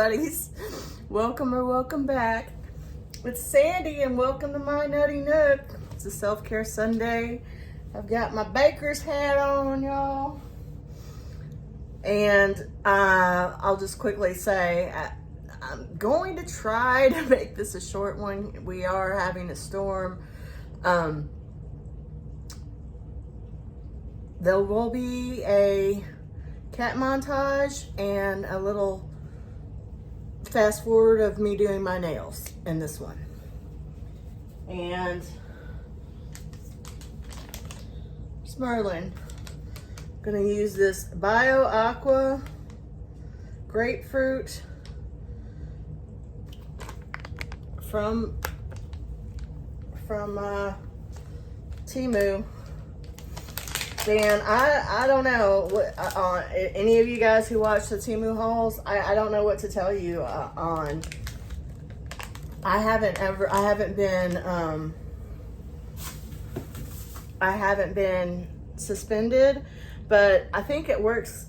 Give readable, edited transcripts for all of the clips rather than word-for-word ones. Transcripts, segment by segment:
buddies. Welcome or welcome back. It's Sandy and welcome to my Nutty Nook. It's a self-care Sunday. I've got my baker's hat on, y'all. And I'll just quickly say, I'm going to try to make this a short one. We are having a storm. There will be a cat montage and a little fast forward of me doing my nails in this one. And Merlin, gonna use this Bio Aqua grapefruit from Temu. Dan, I don't know what any of you guys who watch the Temu hauls. I don't know what to tell you on. I haven't been suspended, but I think it works.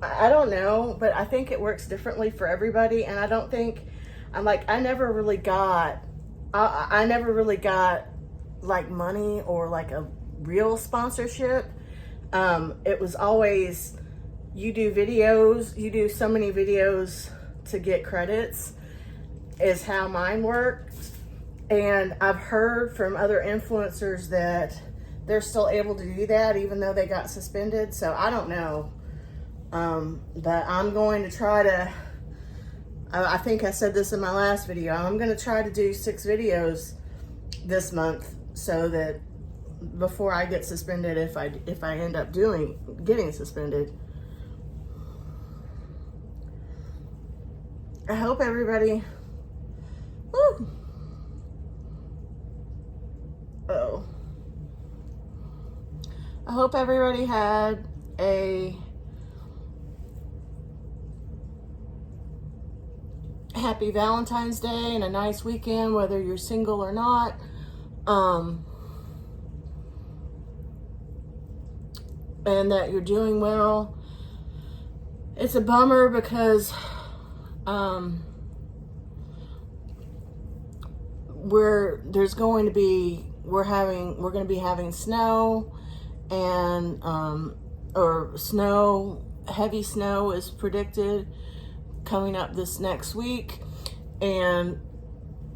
I don't know, but I think it works differently for everybody. And I don't think I never really got like money or like a real sponsorship. It was always, you do so many videos to get credits is how mine worked. And I've heard from other influencers that they're still able to do that even though they got suspended. So I don't know. But I'm going to try to, I think I said this in my last video, I'm going to try to do 6 videos this month so that before I get suspended, if I end up getting suspended. I hope everybody, woo, I hope everybody had a happy Valentine's Day and a nice weekend, whether you're single or not. And that you're doing well. It's a bummer because we're going to be having snow and heavy snow is predicted coming up this next week, and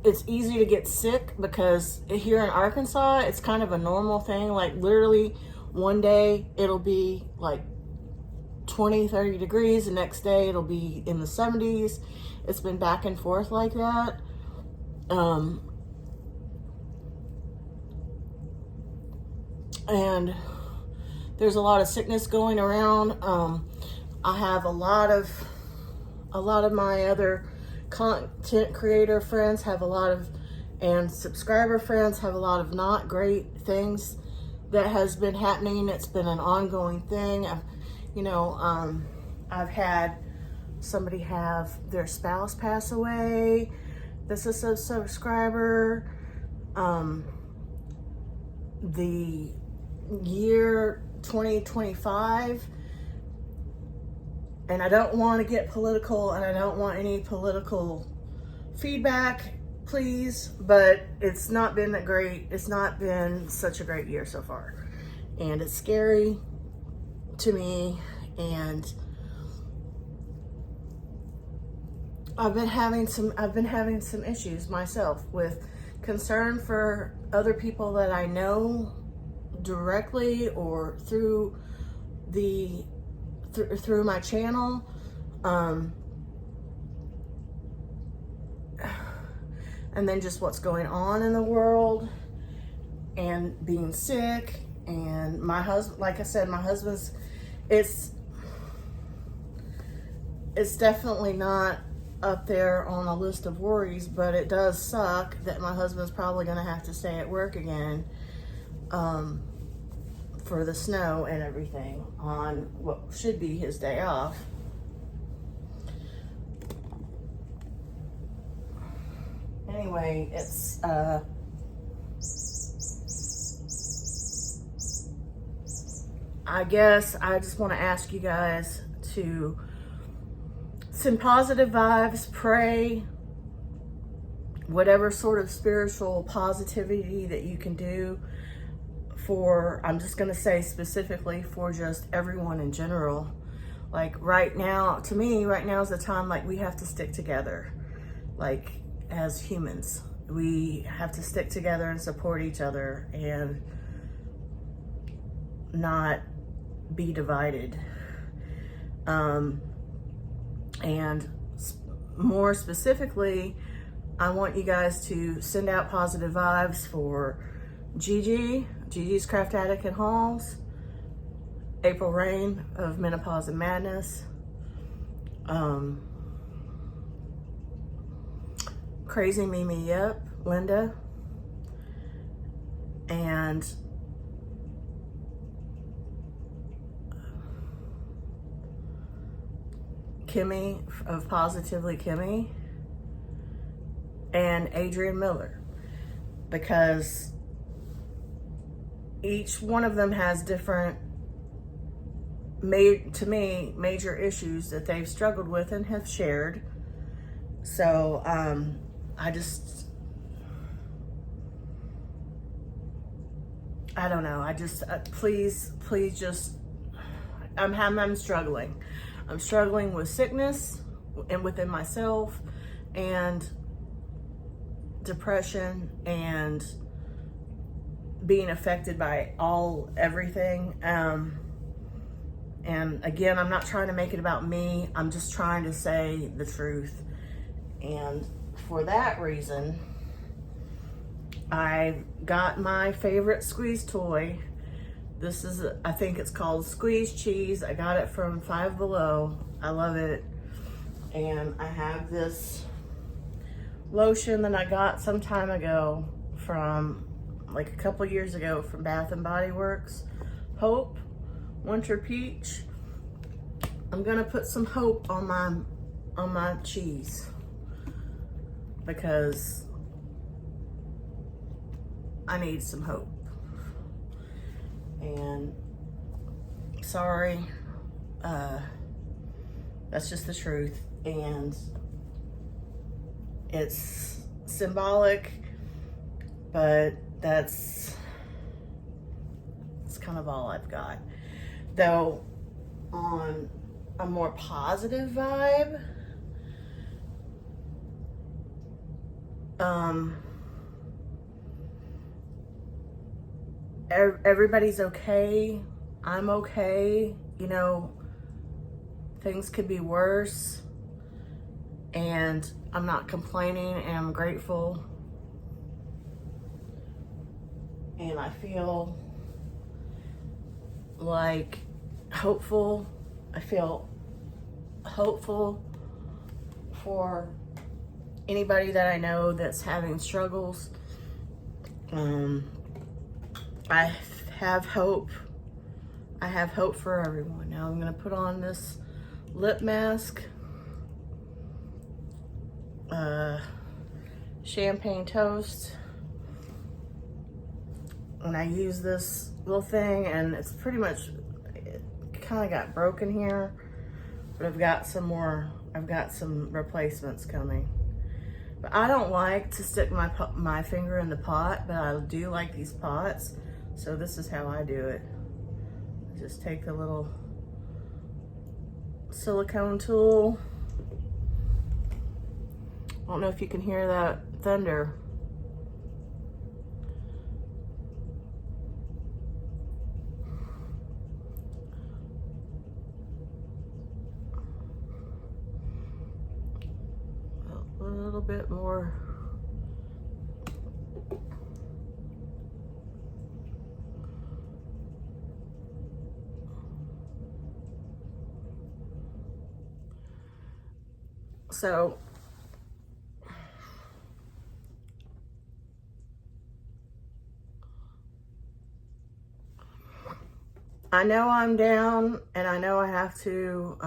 it's easy to get sick because here in Arkansas it's kind of a normal thing. Like literally one day it'll be like 20-30 degrees, the next day it'll be in the 70s. It's been back and forth like that. And there's a lot of sickness going around. I have a lot of my other content creator friends and subscriber friends have a lot of not great things that has been happening. It's been an ongoing thing. I've had somebody have their spouse pass away. This is a subscriber. The year 2025, and I don't want to get political and I don't want any political feedback, please, but it's not been such a great year so far, and it's scary to me. And I've been having some issues myself with concern for other people that I know directly or through my channel. And then just what's going on in the world and being sick. And my husband, like I said, my husband's, it's definitely not up there on a list of worries, but it does suck that my husband's probably going to have to stay at work again for the snow and everything on what should be his day off. Anyway, it's I guess I just want to ask you guys to send positive vibes, pray, whatever sort of spiritual positivity that you can do for, I'm just going to say specifically for just everyone in general. Like right now, to me, right now is the time like we have to stick together. Like as humans, we have to stick together and support each other and not be divided. And more specifically, I want you guys to send out positive vibes for Gigi's Craft Attic and Halls, April Rain of Menopause and Madness, Crazy Mimi Yep, Linda, and Kimmy of Positively Kimmy, and Adrian Miller, because each one of them has different, to me, major issues that they've struggled with and have shared. So I don't know. Please just, I'm struggling. I'm struggling with sickness and within myself, and depression, and being affected by everything. And again, I'm not trying to make it about me. I'm just trying to say the truth. And for that reason, I got my favorite squeeze toy. This is, I think it's called Squeeze Cheese. I got it from Five Below. I love it. And I have this lotion that I got some time ago from, like a couple years ago, from Bath and Body Works. Hope Winter Peach. I'm gonna put some hope on my cheese because I need some hope. And sorry, that's just the truth. And it's symbolic, but it's kind of all I've got. Though on a more positive vibe, everybody's okay. I'm okay. You know, things could be worse, and I'm not complaining, and I'm grateful. And I feel like hopeful. I feel hopeful for anybody that I know that's having struggles. I have hope. I have hope for everyone. Now I'm gonna put on this lip mask. Champagne toast. And I use this little thing, and it's pretty much, it kind of got broken here, but I've got some replacements coming. But I don't like to stick my finger in the pot, but I do like these pots. So this is how I do it. Just take the little silicone tool. I don't know if you can hear that thunder. A little bit more. So I know I'm down, and I know I have to,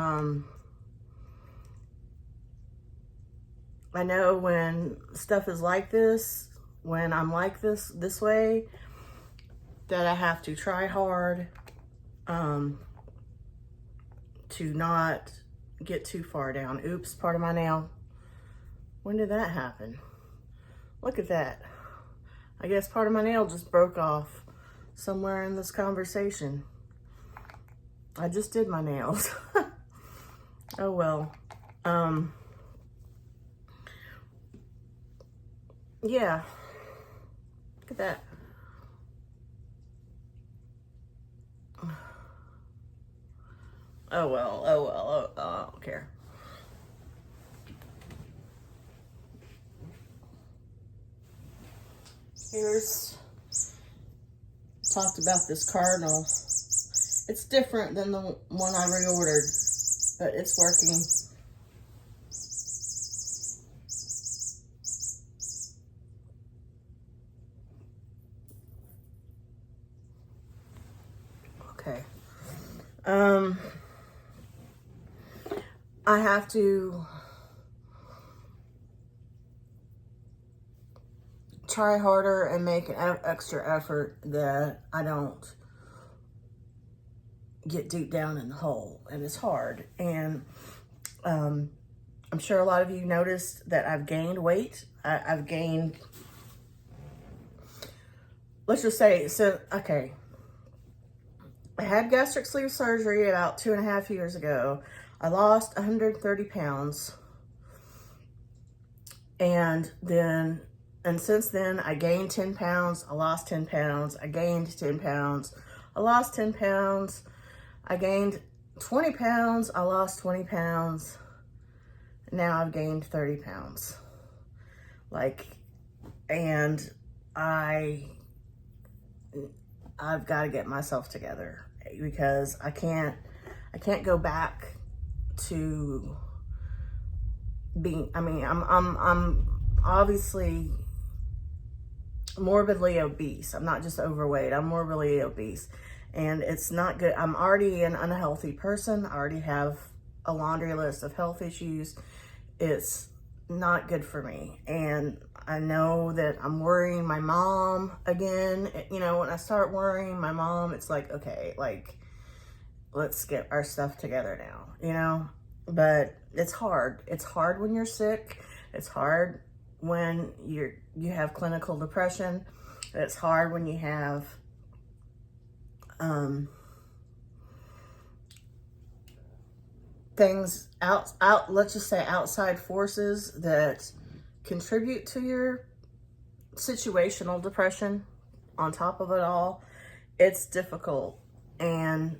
I know when stuff is like this, when I'm like this way, that I have to try hard to not get too far down. Oops, part of my nail. When did that happen? Look at that. I guess part of my nail just broke off somewhere in this conversation. I just did my nails. Oh well. Yeah. Look at that. Oh well, oh well, oh, I don't care. Here's, talked about this cardinal. It's different than the one I reordered, but it's working. Okay. I have to try harder and make an extra effort that I don't get deep down in the hole, and it's hard. And I'm sure a lot of you noticed that I've gained weight. I've gained, let's just say, so, okay. I had gastric sleeve surgery about 2.5 years ago. I lost 130 pounds. And since then, I gained 10 pounds. I lost 10 pounds. I gained 10 pounds. I lost 10 pounds. I gained 20 pounds. I lost 20 pounds. Now I've gained 30 pounds. And I've got to get myself together, because I can't go back to being, I'm obviously morbidly obese. I'm not just overweight, I'm morbidly obese, and it's not good. I'm already an unhealthy person. I already have a laundry list of health issues. It's not good for me, and I know that I'm worrying my mom again. You know, when I start worrying my mom, it's like, okay, let's get our stuff together now, you know? But it's hard. It's hard when you're sick. It's hard when you have clinical depression. It's hard when you have things let's just say outside forces that contribute to your situational depression on top of it all. It's difficult, and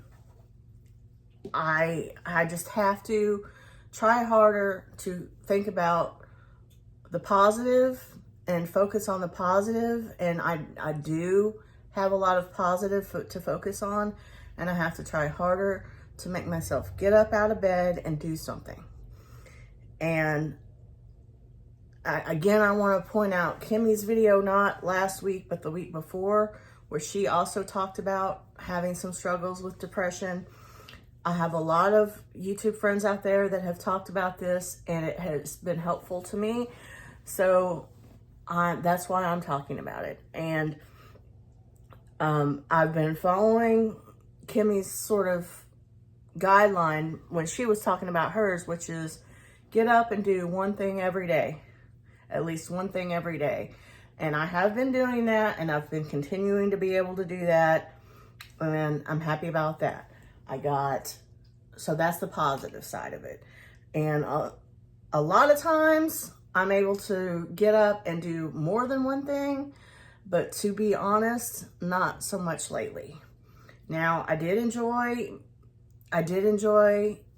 I just have to try harder to think about the positive and focus on the positive. And I do have a lot of positive to focus on, and I have to try harder to make myself get up out of bed and do something. And I want to point out Kimmy's video, not last week, but the week before, where she also talked about having some struggles with depression. I have a lot of YouTube friends out there that have talked about this, and it has been helpful to me. So that's why I'm talking about it. And I've been following Kimmy's sort of guideline when she was talking about hers, which is get up and do one thing every day, at least one thing every day. And I have been doing that, and I've been continuing to be able to do that, and I'm happy about that. So that's the positive side of it. And a lot of times I'm able to get up and do more than one thing, but to be honest, not so much lately. Now, I did enjoy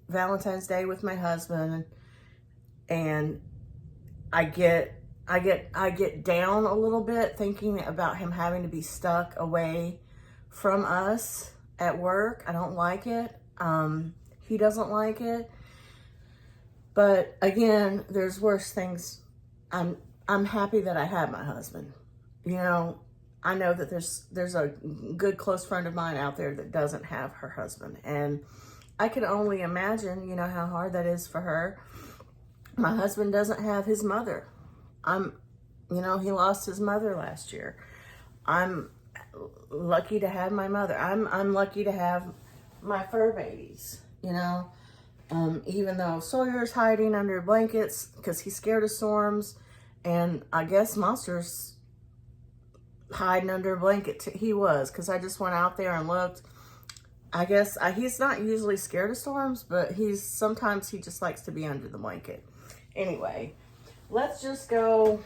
Valentine's Day with my husband, and I get down a little bit thinking about him having to be stuck away from us at work. I don't like it. He doesn't like it. But again, there's worse things. I'm happy that I have my husband. You know, I know that there's a good close friend of mine out there that doesn't have her husband, and I can only imagine, you know, how hard that is for her. My husband doesn't have his mother. He lost his mother last year. I'm lucky to have my mother. I'm lucky to have my fur babies, you know. Even though Sawyer's hiding under blankets because he's scared of storms, and I guess Monster's hiding under a blanket he was, because I just went out there and looked. I guess he's not usually scared of storms, but sometimes he just likes to be under the blanket. Anyway, let's just go.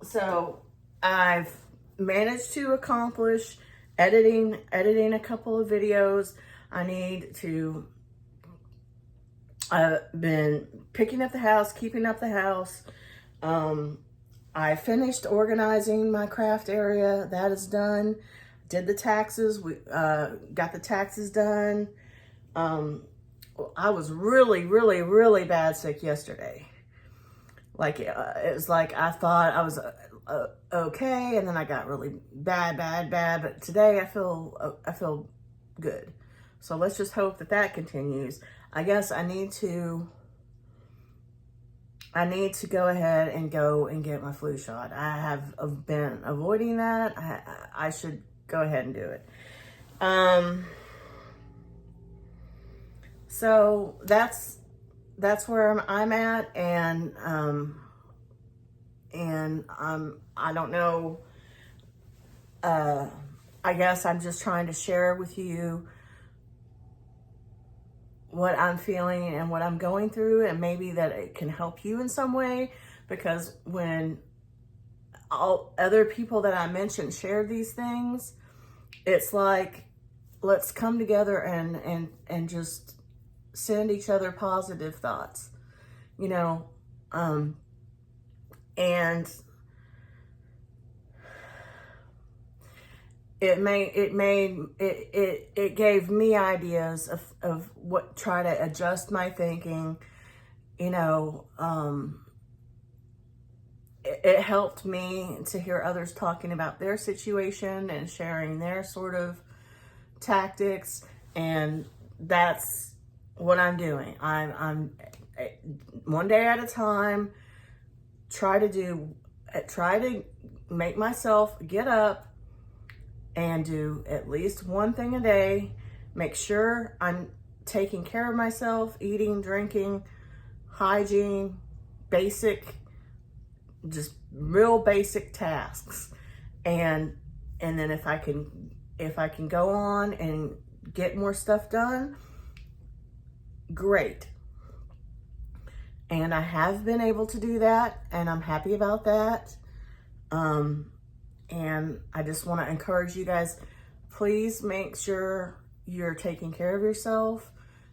So I've managed to accomplish editing a couple of videos. I need to, I've been picking up the house, keeping up the house. I finished organizing my craft area. That is done. Did the taxes. We got the taxes done. I was really bad sick yesterday. Like, it was like I thought I was okay, and then I got really bad. But today I feel good. So let's just hope that continues. I guess I need to go ahead and go and get my flu shot. I have been avoiding that. I should go ahead and do it. So that's where I'm at, and I don't know. I guess I'm just trying to share with you what I'm feeling and what I'm going through, and maybe that it can help you in some way, because when all other people that I mentioned shared these things, it's like, let's come together and just send each other positive thoughts, you know, and it gave me ideas of what, try to adjust my thinking, you know. It helped me to hear others talking about their situation and sharing their sort of tactics, and that's what I'm doing. I'm one day at a time, try to make myself get up and do at least one thing a day. Make sure I'm taking care of myself, eating, drinking, hygiene, just real basic tasks. And then if I can go on and get more stuff done, great. And I have been able to do that, and I'm happy about that. And I just want to encourage you guys, please make sure you're taking care of yourself.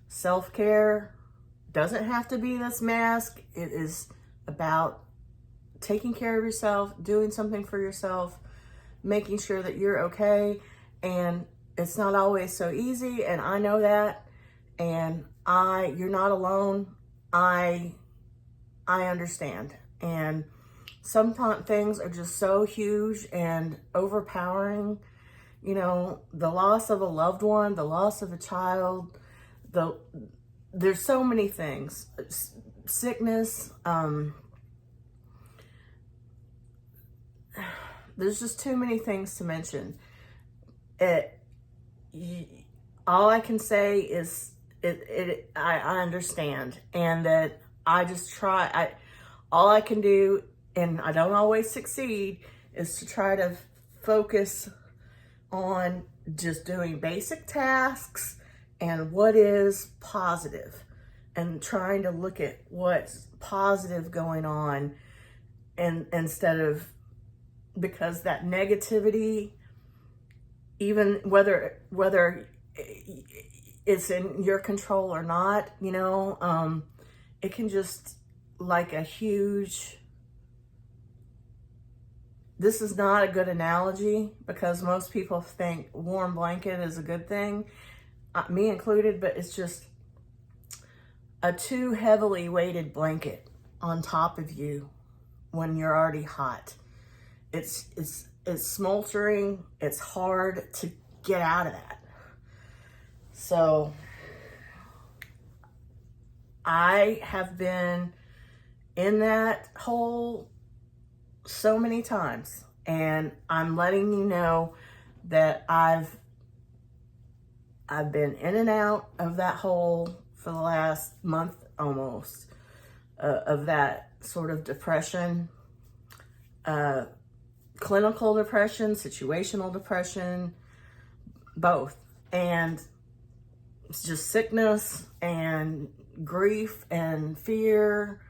Self-care doesn't have to be this mask. It is about taking care of yourself, doing something for yourself, making sure that you're okay. And it's not always so easy, and I know that. And you're not alone. I understand. And sometimes things are just so huge and overpowering. You know, the loss of a loved one, the loss of a child, there's so many things. Sickness, there's just too many things to mention. All I can say is I understand, and that I just try. All I can do, and I don't always succeed, is to try to focus on just doing basic tasks and what is positive, and trying to look at what's positive going on, and instead of, because that negativity, even whether it's in your control or not, you know, it can just, like a huge, this is not a good analogy, because most people think warm blanket is a good thing, me included, but it's just a too heavily weighted blanket on top of you when you're already hot. It's smoldering. It's hard to get out of that. So I have been in that hole so many times, and I'm letting you know that I've I've been in and out of that hole for the last month almost, of that sort of depression, clinical depression, situational depression, both. And it's just sickness and grief and fear,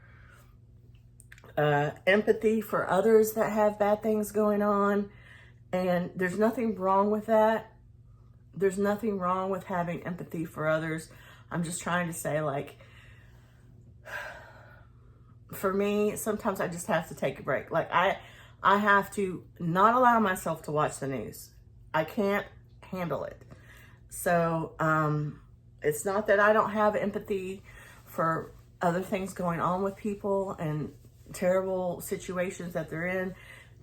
empathy for others that have bad things going on. And there's nothing wrong with that. There's nothing wrong with having empathy for others. I'm just trying to say, like, for me, sometimes I just have to take a break. Like, I have to not allow myself to watch the news. I can't handle it. So, it's not that I don't have empathy for other things going on with people and terrible situations that they're in.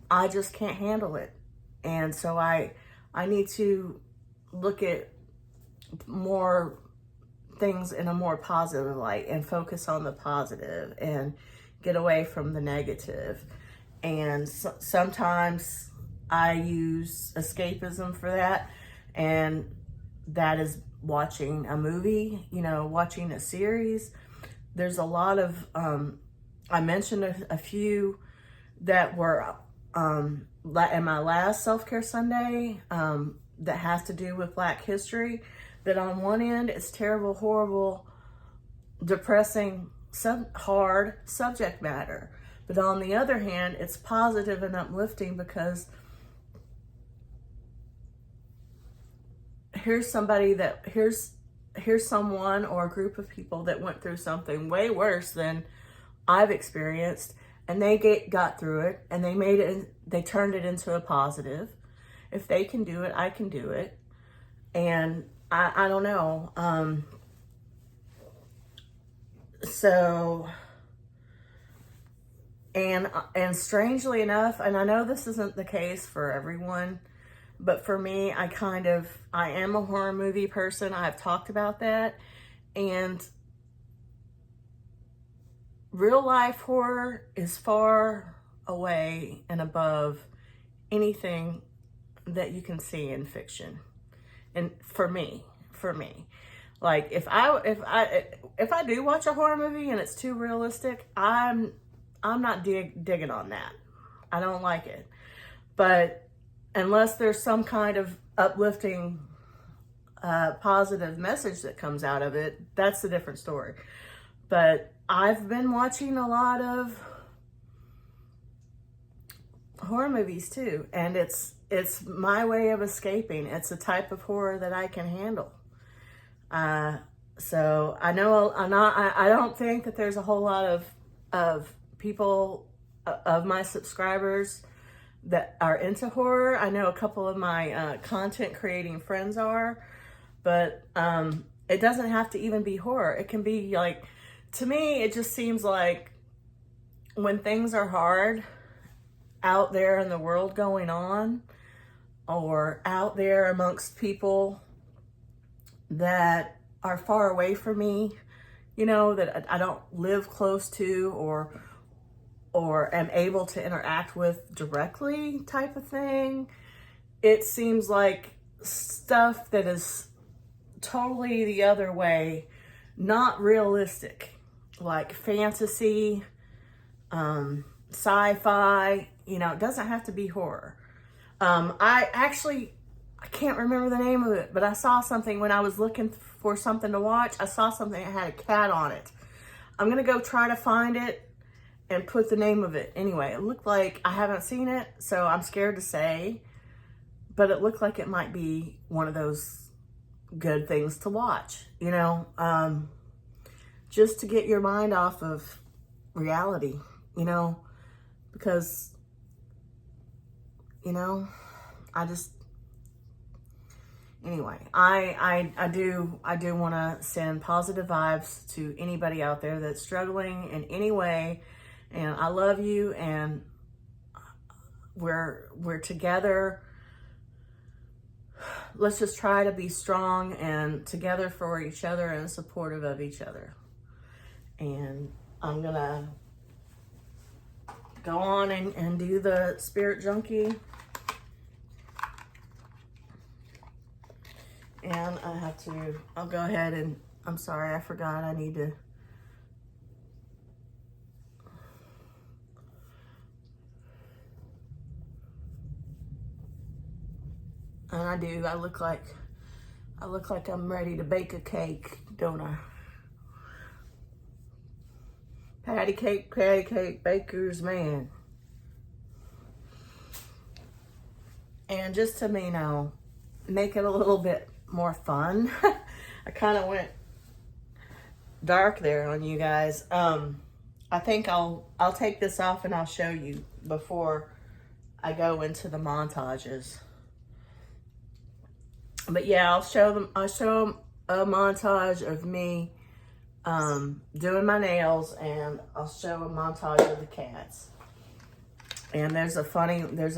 I just can't handle it. And so I need to look at more things in a more positive light and focus on the positive and get away from the negative. And sometimes I use escapism for that, and that is watching a movie, watching a series. There's a lot of, I mentioned a few that were in my last self-care Sunday, that has to do with Black history, that on one end it's terrible, horrible, depressing, hard subject matter. But on the other hand, it's positive and uplifting, because here's someone or a group of people that went through something way worse than I've experienced, and they got through it, and they turned it into a positive. If they can do it, I can do it. And I don't know. So, and strangely enough, and I know this isn't the case for everyone, but for me, I am a horror movie person. I've talked about that. And real life horror is far away and above anything that you can see in fiction. And for me, like, if I do watch a horror movie and it's too realistic, I'm not digging on that. I don't like it. But unless there's some kind of uplifting, positive message that comes out of it, that's a different story. But I've been watching a lot of horror movies too, and it's my way of escaping. It's a type of horror that I can handle. So I know I don't think that there's a whole lot of people, of my subscribers, that are into horror. I know a couple of my content creating friends are, but it doesn't have to even be horror. It can be, like, to me, it just seems like when things are hard out there in the world going on, or out there amongst people that are far away from me, that I don't live close to or am able to interact with directly, type of thing. It seems like stuff that is totally the other way, not realistic, like fantasy, sci-fi, it doesn't have to be horror. I can't remember the name of it, but I saw something when I was looking for something to watch. I saw something that had a cat on it. I'm going to go try to find it and put the name of it. Anyway, it looked like, I haven't seen it, so I'm scared to say, but it looked like it might be one of those good things to watch, just to get your mind off of reality, because, anyway, I do want to send positive vibes to anybody out there that's struggling in any way. And I love you, and we're together. Let's just try to be strong and together for each other and supportive of each other. And I'm gonna go on and do the Spirit Junkie. And I have to, I'll go ahead and, I'm sorry, I forgot I need to. And I do, I look like I'm ready to bake a cake, don't I? Patty cake, baker's man. And just to, you know, make it a little bit more fun, I kind of went dark there on you guys. I think I'll take this off and I'll show you before I go into the montages. But yeah, I'll show a montage of me doing my nails, and I'll show a montage of the cats. And there's a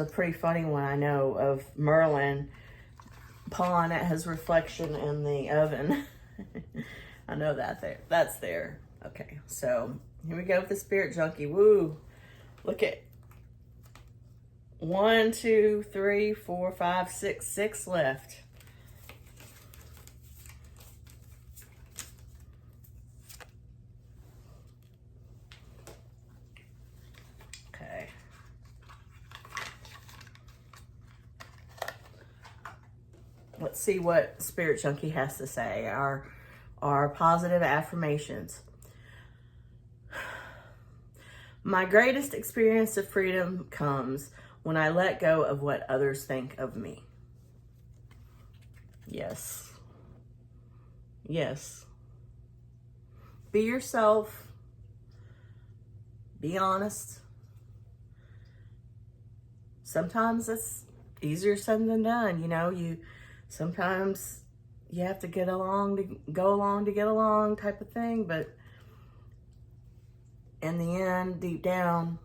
pretty funny one I know of Merlin pawing at his reflection in the oven. I know that's there. Okay, so here we go with the Spirit Junkie. Woo! Look at 1, 2, 3, 4, 5, 6 left. Okay. Let's see what Spirit Junkie has to say. Our positive affirmations. My greatest experience of freedom comes when I let go of what others think of me. Yes. Yes. Be yourself. Be honest. Sometimes it's easier said than done. You know, sometimes you have to go along to get along type of thing, but in the end, deep down,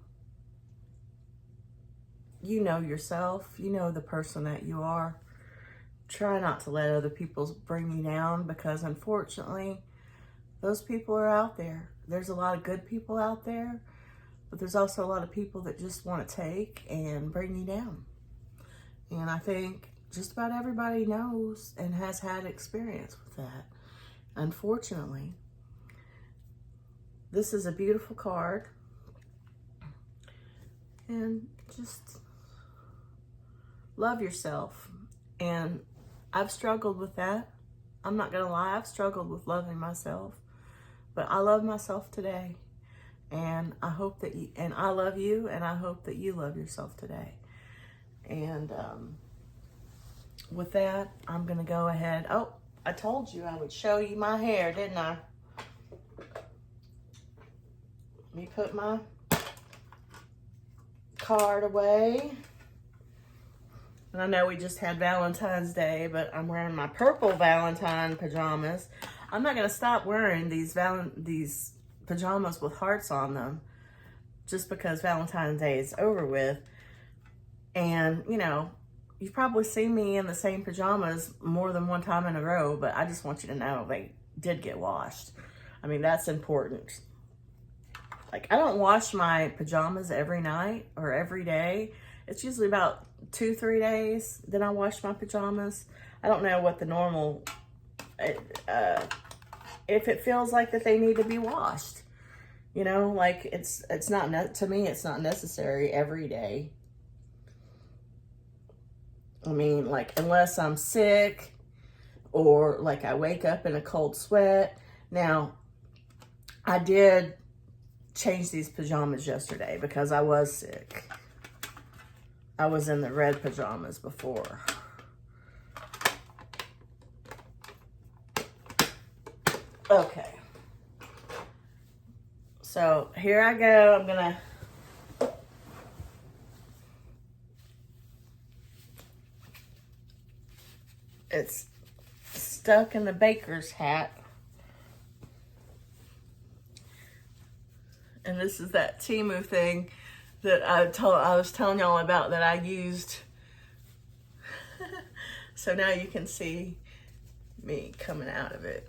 you know yourself, you know the person that you are. Try not to let other people bring you down, because unfortunately, those people are out there. There's a lot of good people out there, but there's also a lot of people that just want to take and bring you down. And I think just about everybody knows and has had experience with that, unfortunately. This is a beautiful card. And just love yourself. And I've struggled with that. I'm not gonna lie, I've struggled with loving myself. But I love myself today. And I hope that I love you, and I hope that you love yourself today. And with that, I'm gonna go ahead. Oh, I told you I would show you my hair, didn't I? Let me put my card away. And I know we just had Valentine's Day, but I'm wearing my purple Valentine pajamas. I'm not gonna stop wearing these pajamas with hearts on them just because Valentine's Day is over with. And, you know, you've probably seen me in the same pajamas more than one time in a row, but I just want you to know they did get washed. I mean, that's important. Like, I don't wash my pajamas every night or every day. It's usually about 2-3 days that I wash my pajamas. I don't know what the normal, if it feels like that they need to be washed. You know, like it's not, to me, it's not necessary every day. I mean, like, unless I'm sick or like I wake up in a cold sweat. Now, I did change these pajamas yesterday because I was sick. I was in the red pajamas before. Okay. So here I go. I'm gonna it's stuck in the baker's hat. And this is that Temu thing that I was telling y'all about that I used. So now you can see me coming out of it.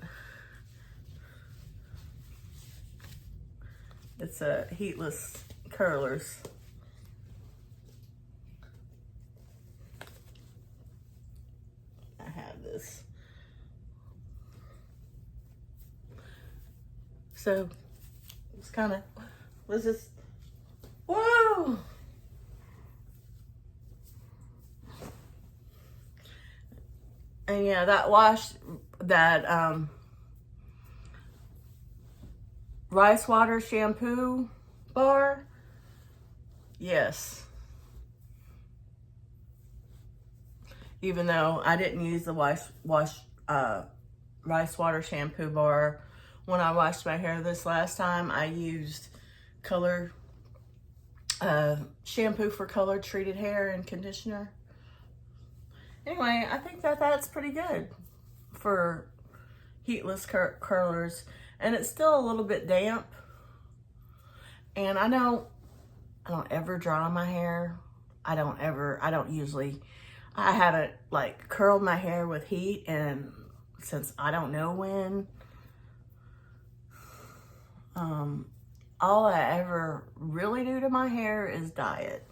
It's a heatless curlers. I have this So it's kind of, was this, whoa! And yeah, that rice water shampoo bar, yes. Even though I didn't use the rice water shampoo bar when I washed my hair this last time, I used color shampoo for color treated hair and conditioner. Anyway, I think that that's pretty good for heatless curlers, and it's still a little bit damp. And I don't ever dry my hair. I haven't like curled my hair with heat, and since I don't know when. All I ever really do to my hair is dye it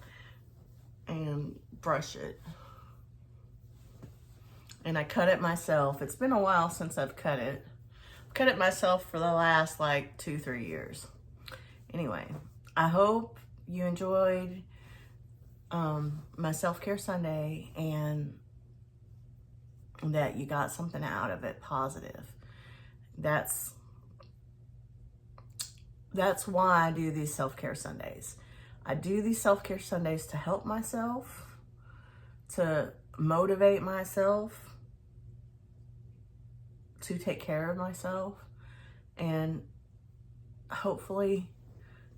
and brush it. And I cut it myself. It's been a while since I've cut it. I've cut it myself for the last like 2-3 years. Anyway, I hope you enjoyed my self-care Sunday and that you got something out of it positive. That's why I do these self-care Sundays. I do these self-care Sundays to help myself, to motivate myself, to take care of myself, and hopefully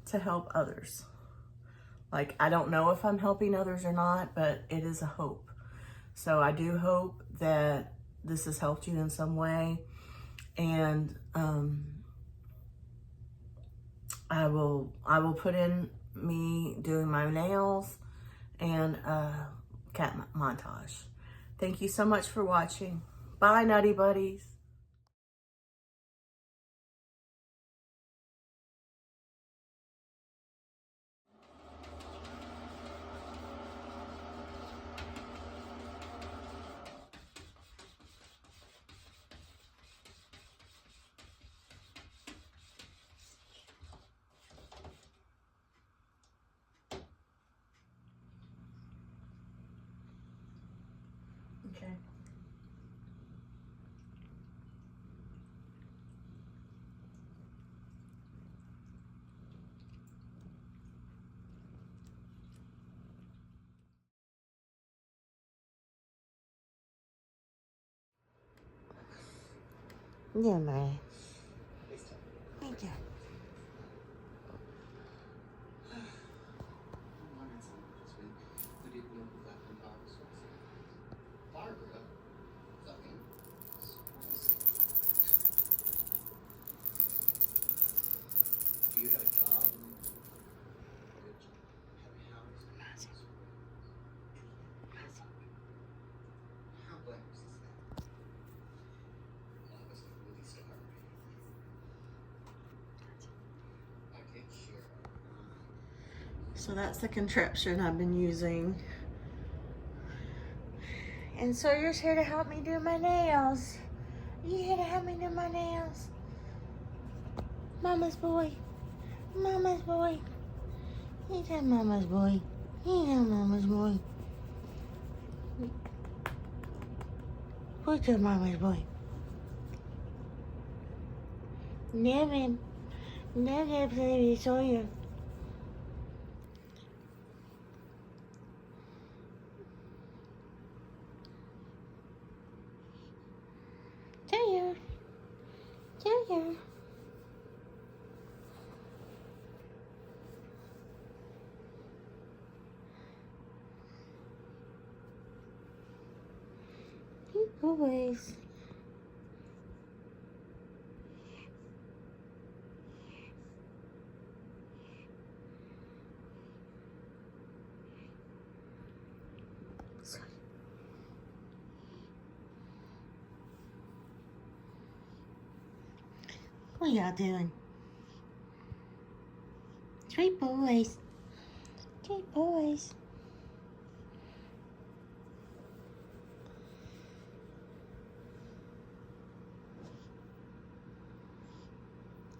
to help others. Like, I don't know if I'm helping others or not, but it is a hope. So I do hope that this has helped you in some way. And I will put in me doing my nails and cat montage. Thank you so much for watching. Bye, Nutty Buddies. Okay. Yeah, man. Thank you. So that's the contraption I've been using. And Sawyer's here to help me do my nails. You here to help me do my nails? Mama's boy. Mama's boy. He's a mama's boy. He's a mama's boy. Who's your mama's boy? Never. Never play with Sawyer. Sawyer. Sawyer. Good boys. What y'all doing? Sweet boys. Sweet boys.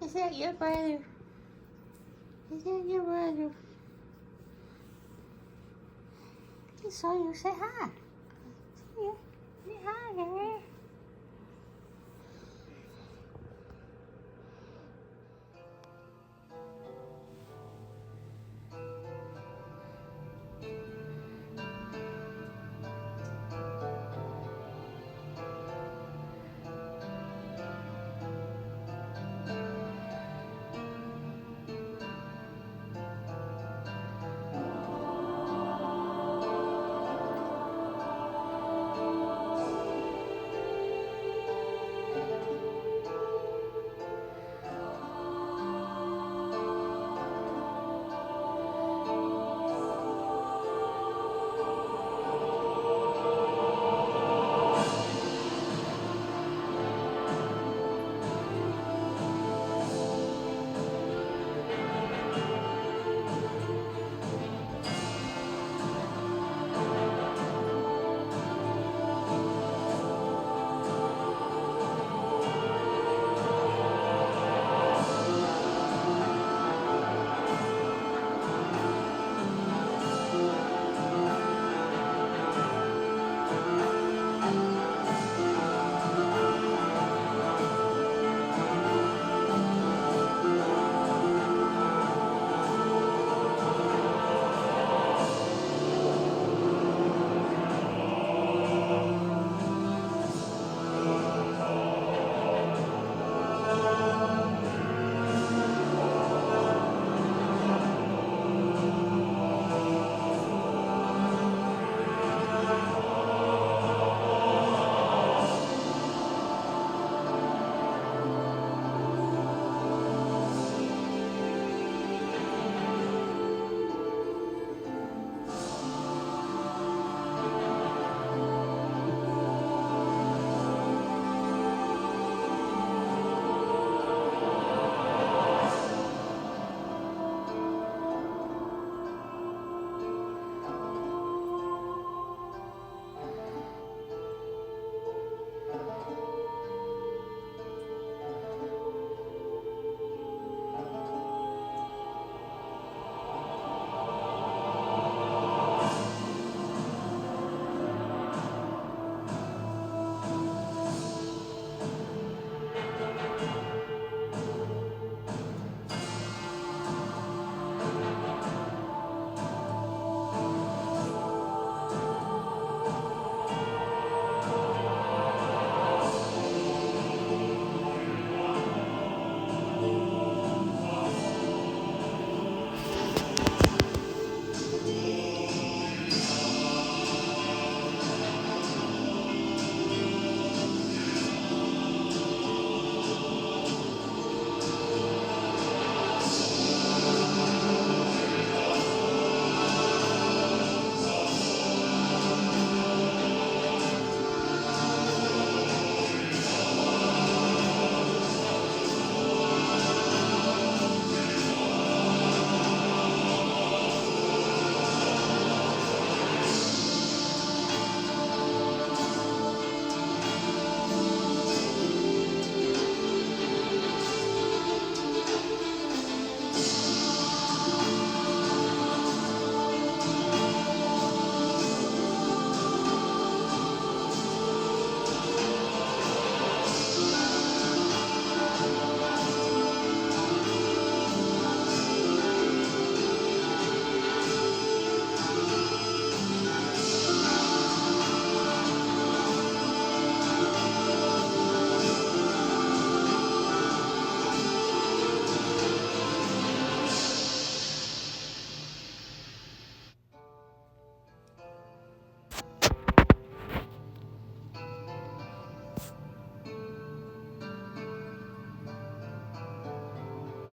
Is that your brother? Is that your brother? He saw you. Say hi. Say hi, girl.